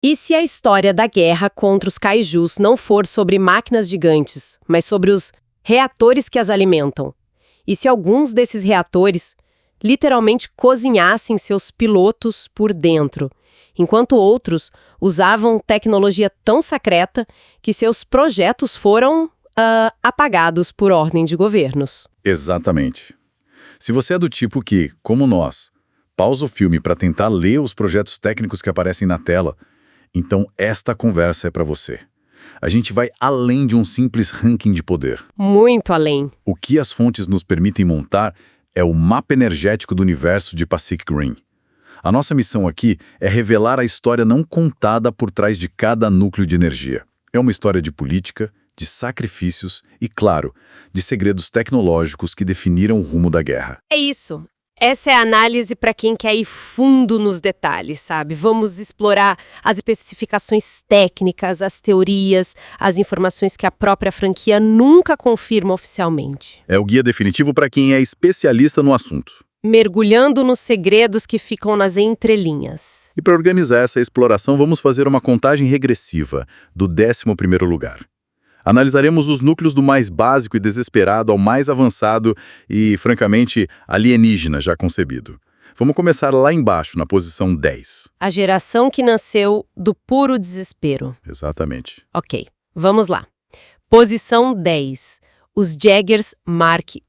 E se a história da guerra contra os kaijus não for sobre máquinas gigantes, mas sobre os reatores que as alimentam? E se alguns desses reatores literalmente cozinhassem seus pilotos por dentro, enquanto outros usavam tecnologia tão secreta que seus projetos foram apagados por ordem de governos? Exatamente. Se você é do tipo que, como nós, pausa o filme para tentar ler os projetos técnicos que aparecem na tela, então esta conversa é para você. A gente vai além de um simples ranking de poder. Muito além. O que as fontes nos permitem montar é o mapa energético do universo de Pacific Rim. A nossa missão aqui é revelar a história não contada por trás de cada núcleo de energia. É uma história de política, de sacrifícios e, claro, de segredos tecnológicos que definiram o rumo da guerra. É isso. Essa é a análise para quem quer ir fundo nos detalhes, sabe? Vamos explorar as especificações técnicas, as teorias, as informações que a própria franquia nunca confirma oficialmente. É o guia definitivo para quem é especialista no assunto. Mergulhando nos segredos que ficam nas entrelinhas. E para organizar essa exploração, vamos fazer uma contagem regressiva do 11º lugar. Analisaremos os núcleos do mais básico e desesperado ao mais avançado e, francamente, alienígena já concebido. Vamos começar lá embaixo, na posição 10. A geração que nasceu do puro desespero. Exatamente. Ok, vamos lá. Posição 10. Os Jaegers Mark I.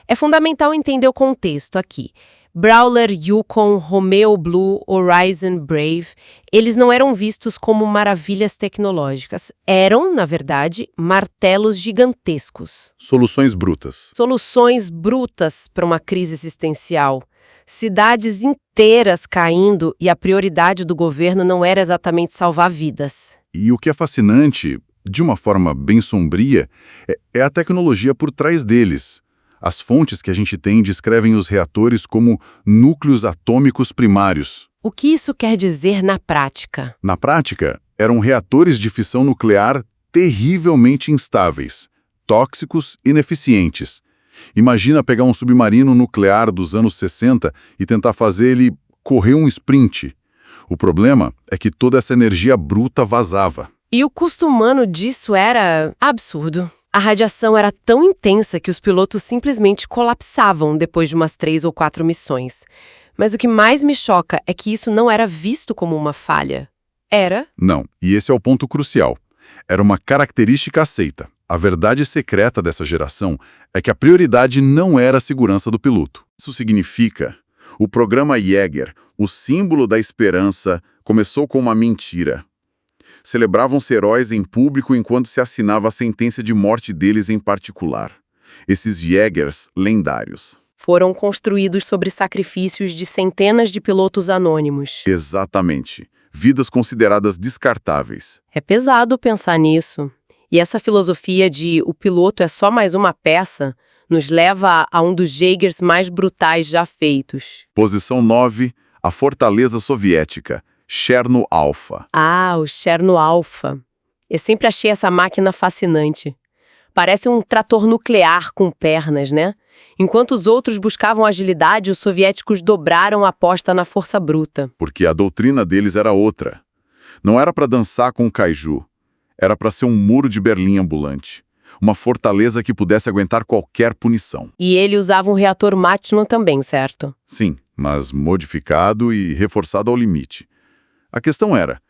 É fundamental entender o contexto aqui. Brawler, Yukon, Romeo Blue, Horizon Brave, eles não eram vistos como maravilhas tecnológicas. Eram, na verdade, martelos gigantescos. Soluções brutas. Soluções brutas para uma crise existencial. Cidades inteiras caindo e a prioridade do governo não era exatamente salvar vidas. E o que é fascinante, de uma forma bem sombria, é a tecnologia por trás deles. As fontes que a gente tem descrevem os reatores como núcleos atômicos primários. O que isso quer dizer na prática? Na prática, eram reatores de fissão nuclear terrivelmente instáveis, tóxicos e ineficientes. Imagina pegar um submarino nuclear dos anos 60 e tentar fazer ele correr um sprint. O problema é que toda essa energia bruta vazava. E o custo humano disso era absurdo. A radiação era tão intensa que os pilotos simplesmente colapsavam depois de umas 3 ou 4 missões. Mas o que mais me choca é que isso não era visto como uma falha. Era? Não, e esse é o ponto crucial. Era uma característica aceita. A verdade secreta dessa geração é que a prioridade não era a segurança do piloto. Isso significa, o programa Jaeger, o símbolo da esperança, começou com uma mentira. Celebravam-se heróis em público enquanto se assinava a sentença de morte deles em particular. Esses Jaegers lendários. Foram construídos sobre sacrifícios de centenas de pilotos anônimos. Exatamente. Vidas consideradas descartáveis. É pesado pensar nisso. E essa filosofia de o piloto é só mais uma peça nos leva a um dos Jaegers mais brutais já feitos. Posição 9, a Fortaleza Soviética. Cherno Alpha. Ah, o Cherno Alpha. Eu sempre achei essa máquina fascinante. Parece um trator nuclear com pernas, né? Enquanto os outros buscavam agilidade, os soviéticos dobraram a aposta na força bruta. Porque a doutrina deles era outra. Não era para dançar com o kaiju. Era para ser um muro de Berlim ambulante. Uma fortaleza que pudesse aguentar qualquer punição. E ele usava um reator Magnum também, certo? Sim, mas modificado e reforçado ao limite. A questão era,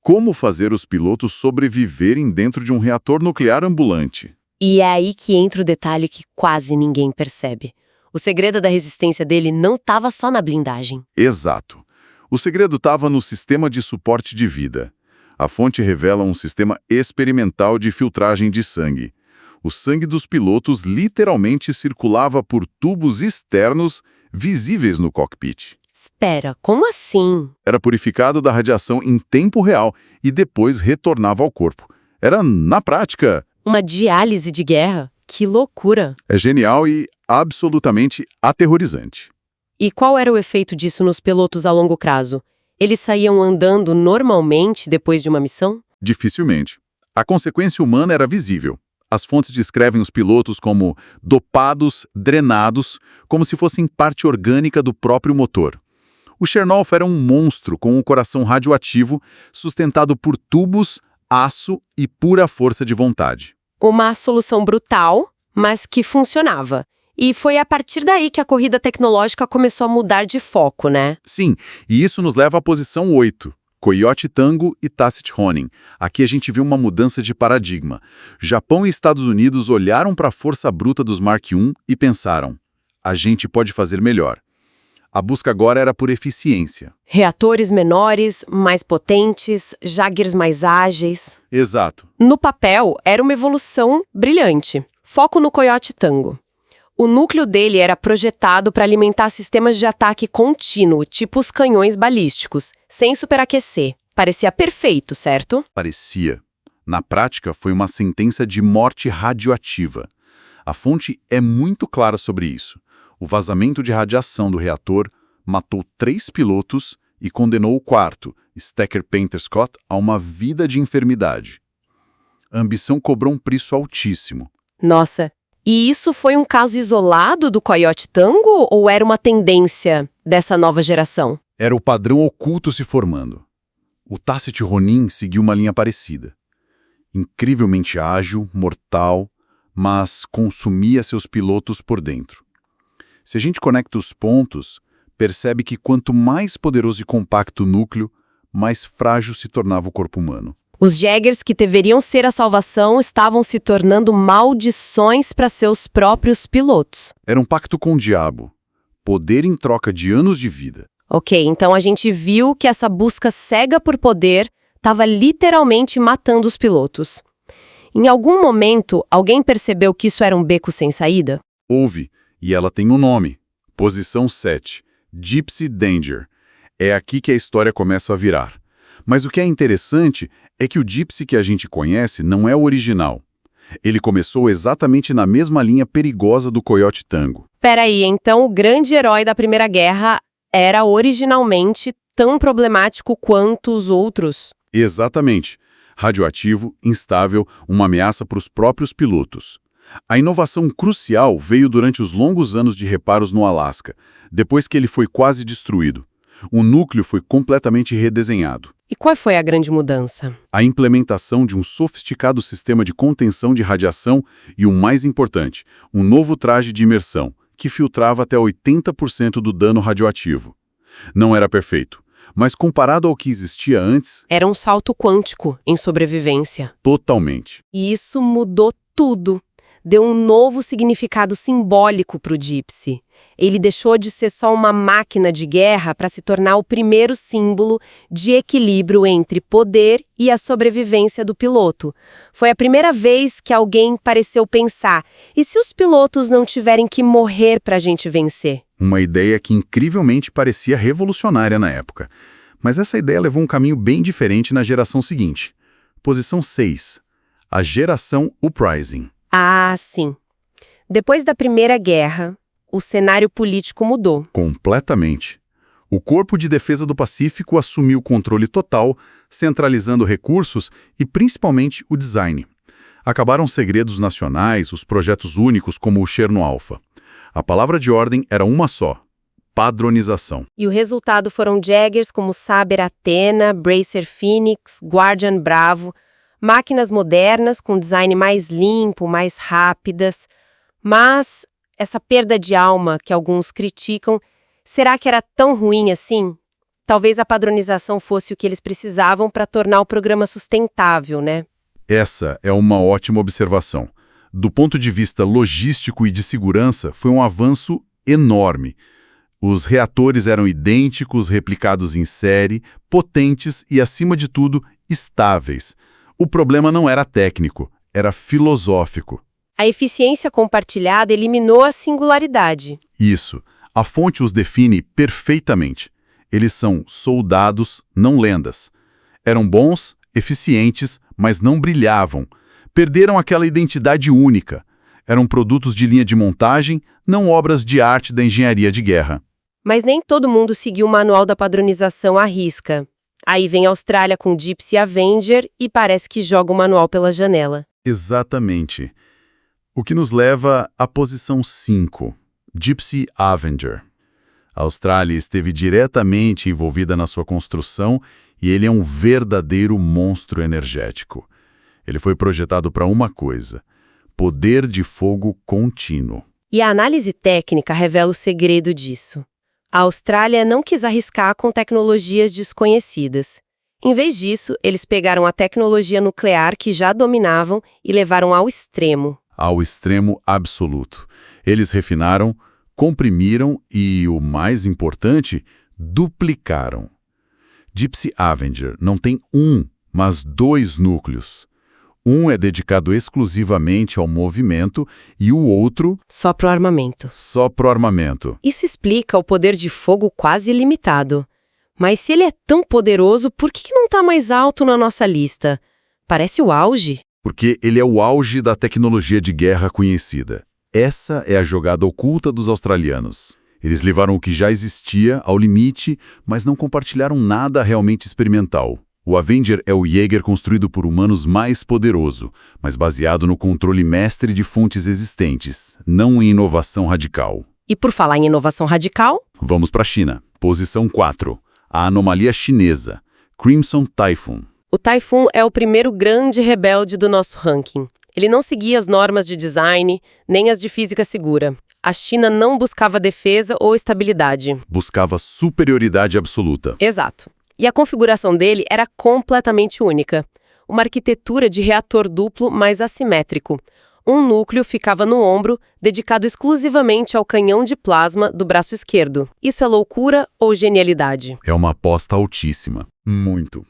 como fazer os pilotos sobreviverem dentro de um reator nuclear ambulante? E é aí que entra o detalhe que quase ninguém percebe. O segredo da resistência dele não estava só na blindagem. Exato. O segredo estava no sistema de suporte de vida. A fonte revela um sistema experimental de filtragem de sangue. O sangue dos pilotos literalmente circulava por tubos externos visíveis no cockpit. Espera, como assim? Era purificado da radiação em tempo real e depois retornava ao corpo. Era, na prática... Uma diálise de guerra? Que loucura! É genial e absolutamente aterrorizante. E qual era o efeito disso nos pilotos a longo prazo? Eles saíam andando normalmente depois de uma missão? Dificilmente. A consequência humana era visível. As fontes descrevem os pilotos como dopados, drenados, como se fossem parte orgânica do próprio motor. O Chernoff era um monstro com um coração radioativo sustentado por tubos, aço e pura força de vontade. Uma solução brutal, mas que funcionava. E foi a partir daí que a corrida tecnológica começou a mudar de foco, né? Sim, e isso nos leva à posição 8. Coyote Tango e Tacit Ronin. Aqui a gente viu uma mudança de paradigma. Japão e Estados Unidos olharam para a força bruta dos Mark I e pensaram: a gente pode fazer melhor. A busca agora era por eficiência. Reatores menores, mais potentes, Jaggers mais ágeis. Exato. No papel, era uma evolução brilhante. Foco no Coyote Tango. O núcleo dele era projetado para alimentar sistemas de ataque contínuo, tipo os canhões balísticos, sem superaquecer. Parecia perfeito, certo? Parecia. Na prática, foi uma sentença de morte radioativa. A fonte é muito clara sobre isso. O vazamento de radiação do reator matou 3 pilotos e condenou o quarto, Stacker Painter Scott, a uma vida de enfermidade. A ambição cobrou um preço altíssimo. Nossa, e isso foi um caso isolado do Coyote Tango ou era uma tendência dessa nova geração? Era o padrão oculto se formando. O Tacit Ronin seguiu uma linha parecida. Incrivelmente ágil, mortal, mas consumia seus pilotos por dentro. Se a gente conecta os pontos, percebe que quanto mais poderoso e compacto o núcleo, mais frágil se tornava o corpo humano. Os Jaggers, que deveriam ser a salvação, estavam se tornando maldições para seus próprios pilotos. Era um pacto com o diabo. Poder em troca de anos de vida. Ok, então a gente viu que essa busca cega por poder estava literalmente matando os pilotos. Em algum momento, alguém percebeu que isso era um beco sem saída? Houve, e ela tem um nome. Posição 7. Gypsy Danger. É aqui que a história começa a virar. Mas o que é interessante é que o Gypsy que a gente conhece não é o original. Ele começou exatamente na mesma linha perigosa do Coyote Tango. Peraí, então o grande herói da Primeira Guerra era originalmente tão problemático quanto os outros? Exatamente. Radioativo, instável, uma ameaça para os próprios pilotos. A inovação crucial veio durante os longos anos de reparos no Alasca, depois que ele foi quase destruído. O núcleo foi completamente redesenhado. E qual foi a grande mudança? A implementação de um sofisticado sistema de contenção de radiação e, o mais importante, um novo traje de imersão, que filtrava até 80% do dano radioativo. Não era perfeito, mas comparado ao que existia antes... Era um salto quântico em sobrevivência. Totalmente. E isso mudou tudo. Deu um novo significado simbólico para o Gypsy. Ele deixou de ser só uma máquina de guerra para se tornar o primeiro símbolo de equilíbrio entre poder e a sobrevivência do piloto. Foi a primeira vez que alguém pareceu pensar: e se os pilotos não tiverem que morrer para a gente vencer? Uma ideia que incrivelmente parecia revolucionária na época. Mas essa ideia levou um caminho bem diferente na geração seguinte. Posição 6. A geração Uprising. Ah, sim. Depois da Primeira Guerra, o cenário político mudou. Completamente. O Corpo de Defesa do Pacífico assumiu o controle total, centralizando recursos e principalmente o design. Acabaram os segredos nacionais, os projetos únicos como o Cherno Alpha. A palavra de ordem era uma só: padronização. E o resultado foram Jaggers como Saber Athena, Bracer Phoenix, Guardian Bravo, máquinas modernas com design mais limpo, mais rápidas. Mas essa perda de alma que alguns criticam, será que era tão ruim assim? Talvez a padronização fosse o que eles precisavam para tornar o programa sustentável, né? Essa é uma ótima observação. Do ponto de vista logístico e de segurança, foi um avanço enorme. Os reatores eram idênticos, replicados em série, potentes e, acima de tudo, estáveis. O problema não era técnico, era filosófico. A eficiência compartilhada eliminou a singularidade. Isso. A fonte os define perfeitamente. Eles são soldados, não lendas. Eram bons, eficientes, mas não brilhavam. Perderam aquela identidade única. Eram produtos de linha de montagem, não obras de arte da engenharia de guerra. Mas nem todo mundo seguiu o manual da padronização à risca. Aí vem a Austrália com Gypsy Avenger e parece que joga o manual pela janela. Exatamente. O que nos leva à posição 5, Gypsy Avenger. A Austrália esteve diretamente envolvida na sua construção e ele é um verdadeiro monstro energético. Ele foi projetado para uma coisa: poder de fogo contínuo. E a análise técnica revela o segredo disso. A Austrália não quis arriscar com tecnologias desconhecidas. Em vez disso, eles pegaram a tecnologia nuclear que já dominavam e levaram ao extremo. Ao extremo absoluto. Eles refinaram, comprimiram e, o mais importante, duplicaram. Deep Avenger não tem mas 2 núcleos. Um é dedicado exclusivamente ao movimento e o outro Só para o armamento. só para o armamento. Isso explica o poder de fogo quase ilimitado. Mas se ele é tão poderoso, por que não está mais alto na nossa lista? Parece o auge. Porque ele é o auge da tecnologia de guerra conhecida. Essa é a jogada oculta dos australianos. Eles levaram o que já existia ao limite, mas não compartilharam nada realmente experimental. O Avenger é o Jaeger construído por humanos mais poderoso, mas baseado no controle mestre de fontes existentes, não em inovação radical. E por falar em inovação radical, Vamos para a China. Posição 4. A anomalia chinesa. Crimson Typhoon. o Typhoon é o primeiro grande rebelde do nosso ranking. Ele não seguia as normas de design, nem as de física segura. A China não buscava defesa ou estabilidade. Buscava superioridade absoluta. Exato. E a configuração dele era completamente única. Uma arquitetura de reator duplo, mas assimétrico. Um núcleo ficava no ombro, dedicado exclusivamente ao canhão de plasma do braço esquerdo. Isso é loucura ou genialidade? É uma aposta altíssima. Muito.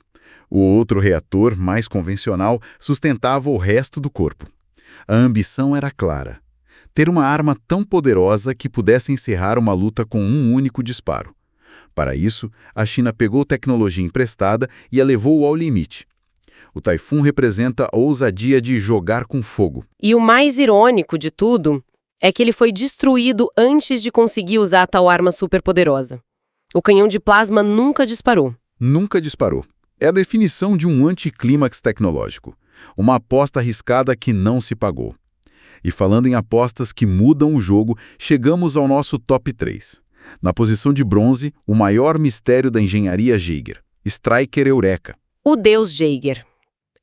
O outro reator, mais convencional, sustentava o resto do corpo. A ambição era clara: ter uma arma tão poderosa que pudesse encerrar uma luta com um único disparo. Para isso, a China pegou tecnologia emprestada e a levou ao limite. O Typhoon representa a ousadia de jogar com fogo. E o mais irônico de tudo é que ele foi destruído antes de conseguir usar tal arma superpoderosa. O canhão de plasma nunca disparou. Nunca disparou. É a definição de um anticlímax tecnológico. Uma aposta arriscada que não se pagou. E falando em apostas que mudam o jogo, chegamos ao nosso top 3. Na posição de bronze, o maior mistério da engenharia Jaeger, Striker Eureka. O Deus Jaeger.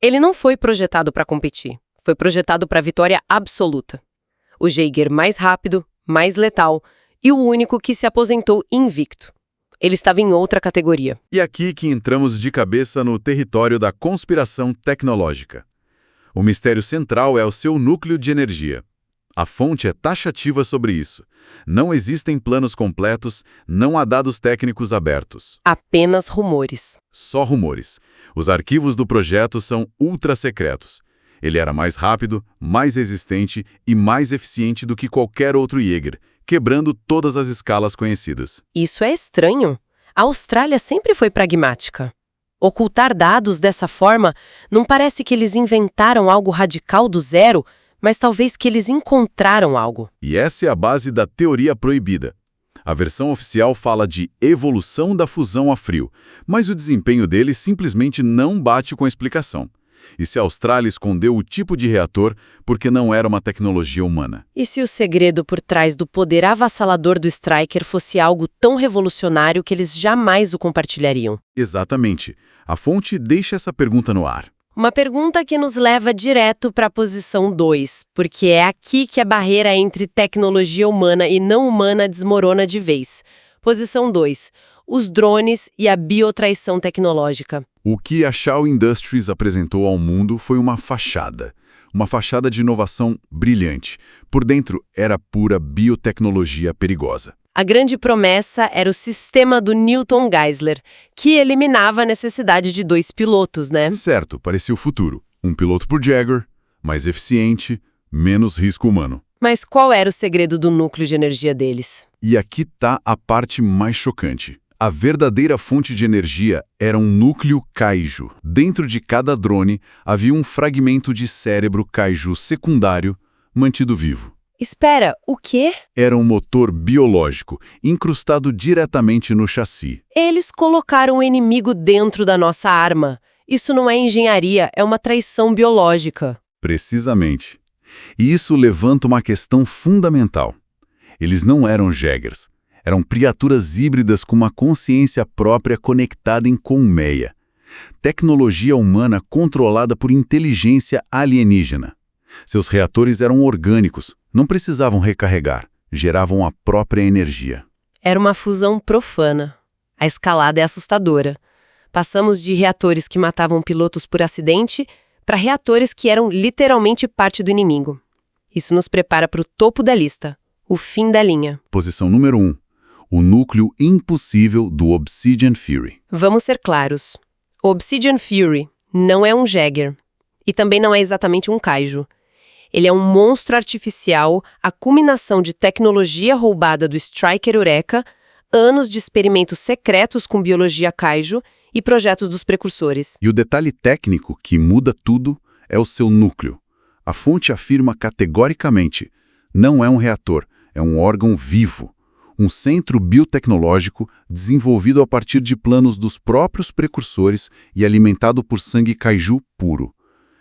Ele não foi projetado para competir. Foi projetado para vitória absoluta. O Jaeger mais rápido, mais letal e o único que se aposentou invicto. Ele estava em outra categoria. E aqui que entramos de cabeça no território da conspiração tecnológica. O mistério central é o seu núcleo de energia. A fonte é taxativa sobre isso. Não existem planos completos, não há dados técnicos abertos. Apenas rumores. Só rumores. Os arquivos do projeto são ultra-secretos. Ele era mais rápido, mais resistente e mais eficiente do que qualquer outro Jaeger, quebrando todas as escalas conhecidas. Isso é estranho. A Austrália sempre foi pragmática. Ocultar dados dessa forma não parece que eles inventaram algo radical do zero, mas talvez que eles encontraram algo. E essa é a base da teoria proibida. A versão oficial fala de evolução da fusão a frio, mas o desempenho dele simplesmente não bate com a explicação. E se a Austrália escondeu o tipo de reator porque não era uma tecnologia humana? E se o segredo por trás do poder avassalador do Striker fosse algo tão revolucionário que eles jamais o compartilhariam? Exatamente. A fonte deixa essa pergunta no ar. Uma pergunta que nos leva direto para a posição 2, porque é aqui que a barreira entre tecnologia humana e não humana desmorona de vez. Posição 2. Os drones e a biotraição tecnológica. O que a Shaw Industries apresentou ao mundo foi uma fachada de inovação brilhante. Por dentro, era pura biotecnologia perigosa. A grande promessa era o sistema do Newton Geisler, que eliminava a necessidade de 2 pilotos, né? Certo, parecia o futuro. Um piloto por Jaeger, mais eficiente, menos risco humano. Mas qual era o segredo do núcleo de energia deles? E aqui está a parte mais chocante. A verdadeira fonte de energia era um núcleo Kaiju. Dentro de cada drone havia um fragmento de cérebro Kaiju secundário mantido vivo. Espera, o quê? Era um motor biológico, incrustado diretamente no chassi. Eles colocaram o inimigo dentro da nossa arma. Isso não é engenharia, é uma traição biológica. Precisamente. E isso levanta uma questão fundamental. Eles não eram Jaegers. Eram criaturas híbridas com uma consciência própria conectada em colmeia. Tecnologia humana controlada por inteligência alienígena. Seus reatores eram orgânicos, não precisavam recarregar, geravam a própria energia. Era uma fusão profana. A escalada é assustadora. Passamos de reatores que matavam pilotos por acidente para reatores que eram literalmente parte do inimigo. Isso nos prepara para o topo da lista, o fim da linha. Posição número 1. O núcleo impossível do Obsidian Fury. Vamos ser claros. O Obsidian Fury não é um Jäger. E também não é exatamente um Kaiju. Ele é um monstro artificial, a culminação de tecnologia roubada do Striker Eureka, anos de experimentos secretos com biologia Kaiju e projetos dos precursores. E o detalhe técnico que muda tudo é o seu núcleo. A fonte afirma categoricamente, não é um reator, é um órgão vivo. Um centro biotecnológico desenvolvido a partir de planos dos próprios precursores e alimentado por sangue Kaiju puro.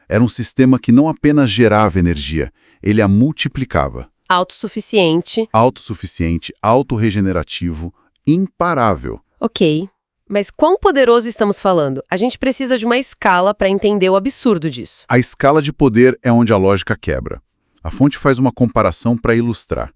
Era um sistema que não apenas gerava energia, ele a multiplicava. Autossuficiente. Autossuficiente, autorregenerativo, imparável. Ok, mas quão poderoso estamos falando? A gente precisa de uma escala para entender o absurdo disso. A escala de poder é onde a lógica quebra. A fonte faz uma comparação para ilustrar.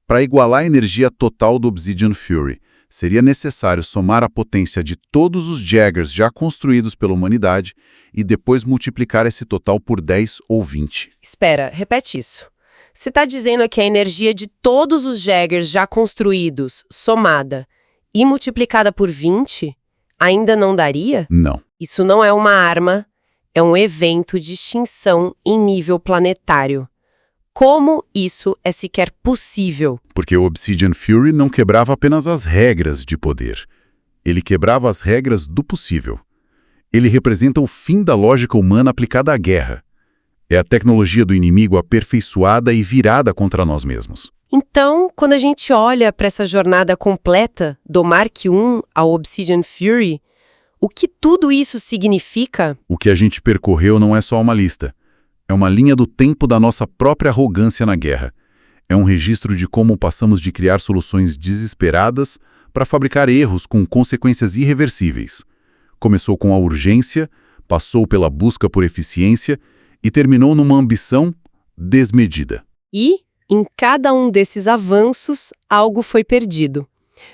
Para igualar a energia total do Obsidian Fury, seria necessário somar a potência de todos os Jägers já construídos pela humanidade e depois multiplicar esse total por 10 ou 20. Espera, repete isso. Você está dizendo que a energia de todos os Jägers já construídos, somada e multiplicada por 20, ainda não daria? Não. Isso não é uma arma, é um evento de extinção em nível planetário. Como isso é sequer possível? Porque o Obsidian Fury não quebrava apenas as regras de poder. Ele quebrava as regras do possível. Ele representa o fim da lógica humana aplicada à guerra. É a tecnologia do inimigo aperfeiçoada e virada contra nós mesmos. Então, quando a gente olha para essa jornada completa, do Mark I ao Obsidian Fury, o que tudo isso significa? O que a gente percorreu não é só uma lista. É uma linha do tempo da nossa própria arrogância na guerra. É um registro de como passamos de criar soluções desesperadas para fabricar erros com consequências irreversíveis. Começou com a urgência, passou pela busca por eficiência e terminou numa ambição desmedida. E, em cada um desses avanços, algo foi perdido.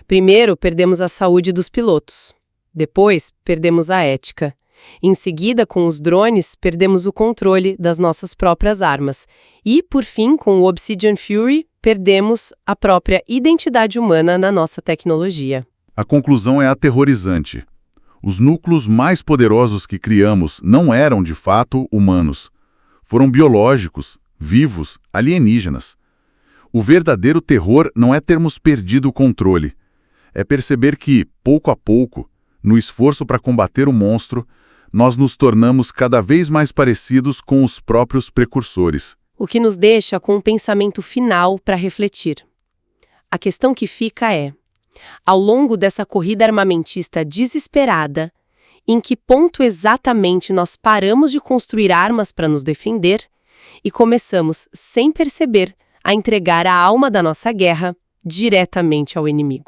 Primeiro, perdemos a saúde dos pilotos. Depois, perdemos a ética. Em seguida, com os drones, perdemos o controle das nossas próprias armas. E, por fim, com o Obsidian Fury, perdemos a própria identidade humana na nossa tecnologia. A conclusão é aterrorizante. Os núcleos mais poderosos que criamos não eram, de fato, humanos. Foram biológicos, vivos, alienígenas. O verdadeiro terror não é termos perdido o controle. É perceber que, pouco a pouco, no esforço para combater o monstro, nós nos tornamos cada vez mais parecidos com os próprios precursores. O que nos deixa com um pensamento final para refletir. A questão que fica é, ao longo dessa corrida armamentista desesperada, em que ponto exatamente nós paramos de construir armas para nos defender e começamos, sem perceber, a entregar a alma da nossa guerra diretamente ao inimigo?